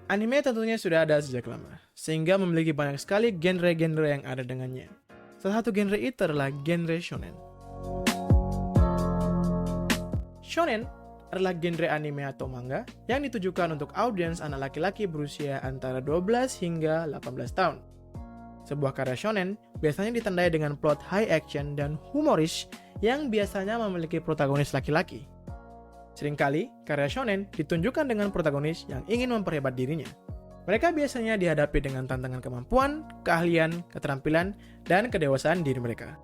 Anime tentunya sudah ada sejak lama, sehingga memiliki banyak sekali genre-genre yang ada dengannya. Salah satu genre itu adalah genre shonen. Shonen adalah genre anime atau manga yang ditujukan untuk audiens anak laki-laki berusia antara 12 hingga 18 tahun. Sebuah karya shonen biasanya ditandai dengan plot high action dan humoris yang biasanya memiliki protagonis laki-laki. Seringkali, karya shonen ditunjukkan dengan protagonis yang ingin memperhebat dirinya. Mereka biasanya dihadapi dengan tantangan kemampuan, keahlian, keterampilan, dan kedewasaan diri mereka.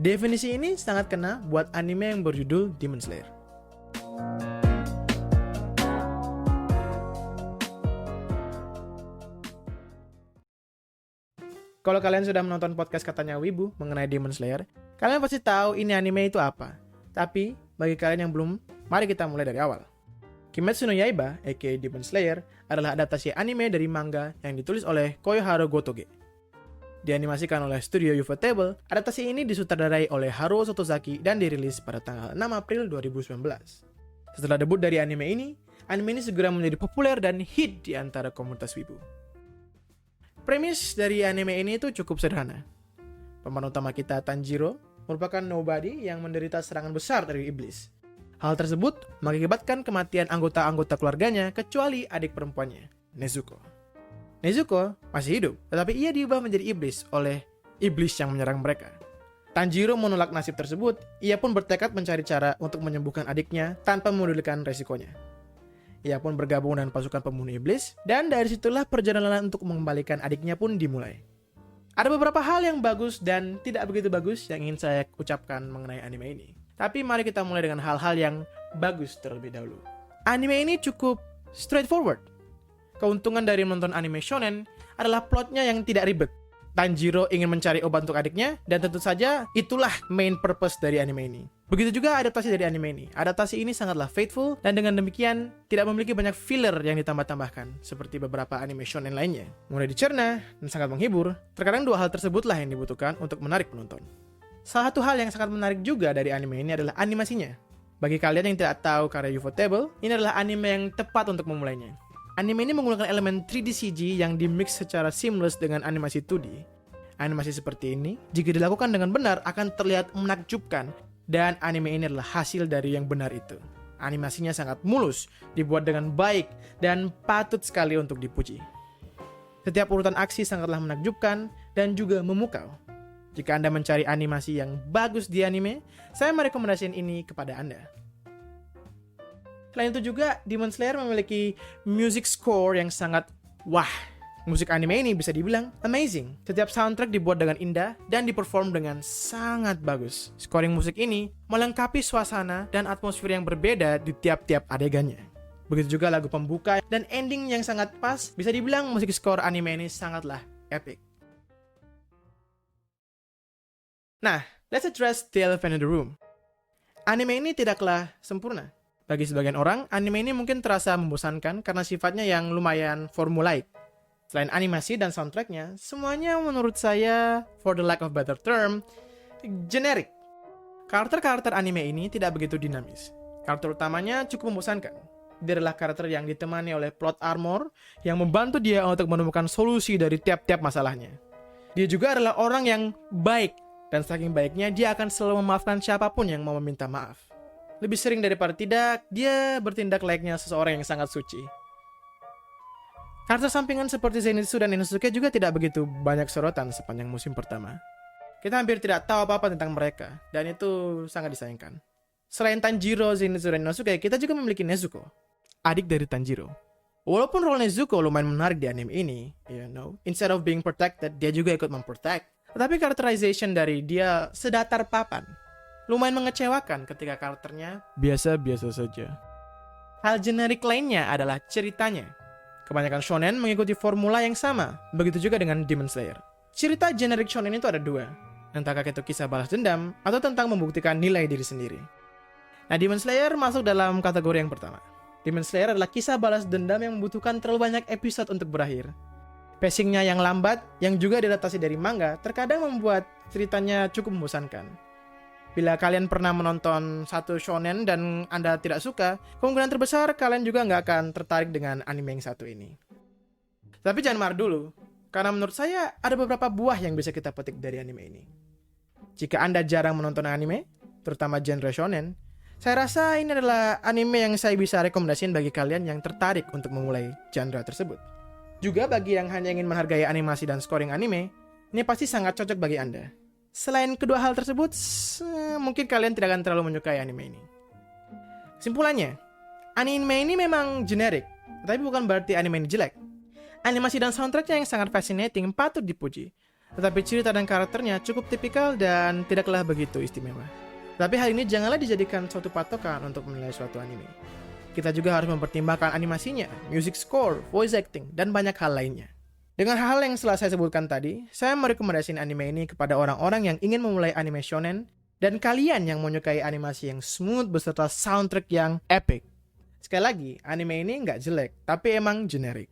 Definisi ini sangat kena buat anime yang berjudul Demon Slayer. Kalau kalian sudah menonton podcast Katanya Wibu mengenai Demon Slayer, kalian pasti tahu ini anime itu apa. Tapi, bagi kalian yang belum, mari kita mulai dari awal. Kimetsu no Yaiba, aka Demon Slayer, adalah adaptasi anime dari manga yang ditulis oleh Koyoharo Gotoge. Dianimasikan oleh studio Ufotable, adaptasi ini disutradarai oleh Haruo Sotozaki dan dirilis pada tanggal 6 April 2019. Setelah debut dari anime ini segera menjadi populer dan hit di antara komunitas wibu. Premis dari anime ini itu cukup sederhana. Pemeran utama kita, Tanjiro, merupakan nobody yang menderita serangan besar dari iblis. Hal tersebut mengakibatkan kematian anggota-anggota keluarganya kecuali adik perempuannya, Nezuko. Nezuko masih hidup, tetapi ia diubah menjadi iblis oleh iblis yang menyerang mereka. Tanjiro menolak nasib tersebut, ia pun bertekad mencari cara untuk menyembuhkan adiknya tanpa memedulikan resikonya. Ia pun bergabung dengan pasukan pembunuh iblis, dan dari situlah perjalanan untuk mengembalikan adiknya pun dimulai. Ada beberapa hal yang bagus dan tidak begitu bagus yang ingin saya ucapkan mengenai anime ini. Tapi mari kita mulai dengan hal-hal yang bagus terlebih dahulu. Anime ini cukup straightforward. Keuntungan dari menonton anime shonen adalah plotnya yang tidak ribet. Tanjiro ingin mencari obat untuk adiknya, dan tentu saja itulah main purpose dari anime ini. Begitu juga adaptasi dari anime ini. Adaptasi ini sangatlah faithful, dan dengan demikian tidak memiliki banyak filler yang ditambah-tambahkan, seperti beberapa anime shonen lainnya. Mulai dicerna dan sangat menghibur, terkadang dua hal tersebutlah yang dibutuhkan untuk menarik penonton. Salah satu hal yang sangat menarik juga dari anime ini adalah animasinya. Bagi kalian yang tidak tahu karya Ufotable, ini adalah anime yang tepat untuk memulainya. Anime ini menggunakan elemen 3D CG yang dimix secara seamless dengan animasi 2D. Animasi seperti ini, jika dilakukan dengan benar, akan terlihat menakjubkan, dan anime ini adalah hasil dari yang benar itu. Animasinya sangat mulus, dibuat dengan baik, dan patut sekali untuk dipuji. Setiap urutan aksi sangatlah menakjubkan, dan juga memukau. Jika Anda mencari animasi yang bagus di anime, saya merekomendasikan ini kepada Anda. Selain itu juga, Demon Slayer memiliki music score yang sangat wah. Musik anime ini bisa dibilang amazing. Setiap soundtrack dibuat dengan indah dan diperform dengan sangat bagus. Scoring musik ini melengkapi suasana dan atmosfer yang berbeda di tiap-tiap adegannya. Begitu juga lagu pembuka dan ending yang sangat pas. Bisa dibilang musik score anime ini sangatlah epic. Nah, let's address the elephant in the room. Anime ini tidaklah sempurna. Bagi sebagian orang, anime ini mungkin terasa membosankan karena sifatnya yang lumayan formulaik. Selain animasi dan soundtracknya, semuanya menurut saya, for the lack of better term, generic. Karakter-karakter anime ini tidak begitu dinamis. Karakter utamanya cukup membosankan. Dia adalah karakter yang ditemani oleh plot armor yang membantu dia untuk menemukan solusi dari tiap-tiap masalahnya. Dia juga adalah orang yang baik, dan saking baiknya dia akan selalu memaafkan siapapun yang mau meminta maaf. Lebih sering daripada tidak, dia bertindak layaknya seseorang yang sangat suci. Karakter sampingan seperti Zenitsu dan Inosuke juga tidak begitu banyak sorotan sepanjang musim pertama. Kita hampir tidak tahu apa-apa tentang mereka, dan itu sangat disayangkan. Selain Tanjiro, Zenitsu, dan Inosuke, kita juga memiliki Nezuko, adik dari Tanjiro. Walaupun role Nezuko lumayan menarik di anime ini, instead of being protected, dia juga ikut memprotect. Tetapi karakterization dari dia sedatar papan. Lumayan mengecewakan ketika karakternya biasa-biasa saja. Hal generik lainnya adalah ceritanya. Kebanyakan shonen mengikuti formula yang sama, begitu juga dengan Demon Slayer. Cerita generik shonen itu ada dua, entahkah itu kisah balas dendam atau tentang membuktikan nilai diri sendiri. Nah, Demon Slayer masuk dalam kategori yang pertama. Demon Slayer adalah kisah balas dendam yang membutuhkan terlalu banyak episode untuk berakhir. Pacingnya yang lambat, yang juga diadaptasi dari manga, terkadang membuat ceritanya cukup membosankan. Bila kalian pernah menonton satu shonen dan Anda tidak suka, kemungkinan terbesar kalian juga nggak akan tertarik dengan anime yang satu ini. Tapi jangan marah dulu, karena menurut saya ada beberapa buah yang bisa kita petik dari anime ini. Jika Anda jarang menonton anime, terutama genre shonen, saya rasa ini adalah anime yang saya bisa rekomendasiin bagi kalian yang tertarik untuk memulai genre tersebut. Juga bagi yang hanya ingin menghargai animasi dan scoring anime, ini pasti sangat cocok bagi Anda. Selain kedua hal tersebut, mungkin kalian tidak akan terlalu menyukai anime ini. Kesimpulannya, anime ini memang generik, tapi bukan berarti anime ini jelek. Animasi dan soundtracknya yang sangat fascinating patut dipuji, tetapi cerita dan karakternya cukup tipikal dan tidaklah begitu istimewa. Tapi hal ini janganlah dijadikan suatu patokan untuk menilai suatu anime. Kita juga harus mempertimbangkan animasinya, music score, voice acting, dan banyak hal lainnya. Dengan hal-hal yang setelah saya sebutkan tadi, saya merekomendasikan anime ini kepada orang-orang yang ingin memulai anime shonen, dan kalian yang menyukai animasi yang smooth beserta soundtrack yang epic. Sekali lagi, anime ini nggak jelek, tapi emang generik.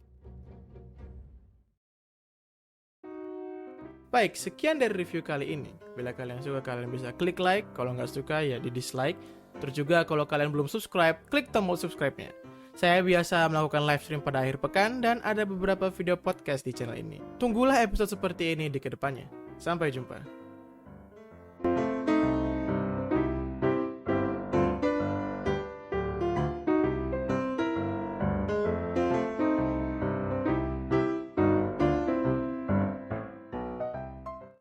Baik, sekian dari review kali ini. Bila kalian suka, kalian bisa klik like. Kalau nggak suka, ya di dislike. Terus juga kalau kalian belum subscribe, klik tombol subscribe-nya. Saya biasa melakukan live stream pada akhir pekan dan ada beberapa video podcast di channel ini. Tunggulah episode seperti ini di kedepannya. Sampai jumpa.